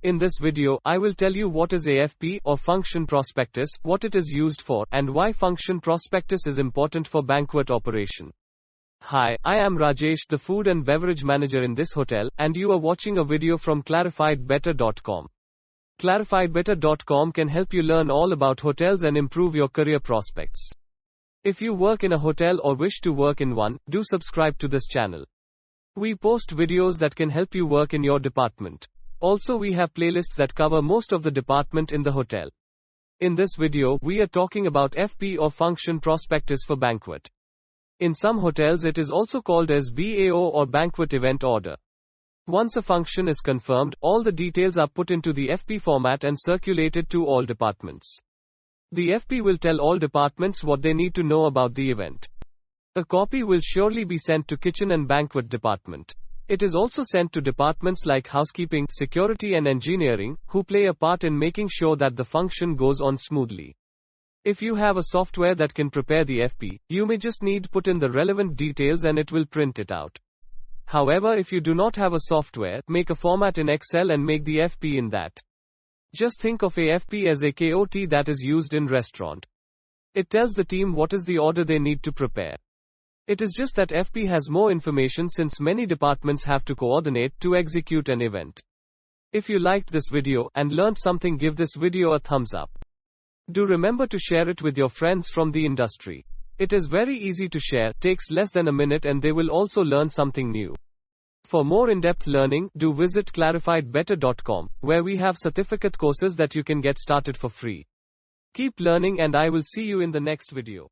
In this video, I will tell you what is AFP or Function Prospectus, what it is used for, and why Function Prospectus is important for banquet operation. Hi, I am Rajesh, the food and beverage manager in this hotel, and you are watching a video from clarifiedbetter.com. Clarifiedbetter.com can help you learn all about hotels and improve your career prospects. If you work in a hotel or wish to work in one, do subscribe to this channel. We post videos that can help you work in your department. Also, we have playlists that cover most of the department in the hotel. In this video, we are talking about FP or Function Prospectus for banquet. In some hotels it is also called as BAO or Banquet Event Order. Once a function is confirmed, all the details are put into the FP format and circulated to all departments. The FP will tell all departments what they need to know about the event. A copy will surely be sent to kitchen and banquet department. It is also sent to departments like housekeeping, security and engineering, who play a part in making sure that the function goes on smoothly. If you have a software that can prepare the FP, you may just need put in the relevant details and it will print it out. However, if you do not have a software, make a format in Excel and make the FP in that. Just think of AFP as a KOT that is used in restaurant. It tells the team what is the order they need to prepare. It is just that FP has more information since many departments have to coordinate to execute an event. If you liked this video and learned something, give this video a thumbs up. Do remember to share it with your friends from the industry. It is very easy to share, takes less than a minute and they will also learn something new. For more in-depth learning, do visit clarifiedbetter.com, where we have certificate courses that you can get started for free. Keep learning and I will see you in the next video.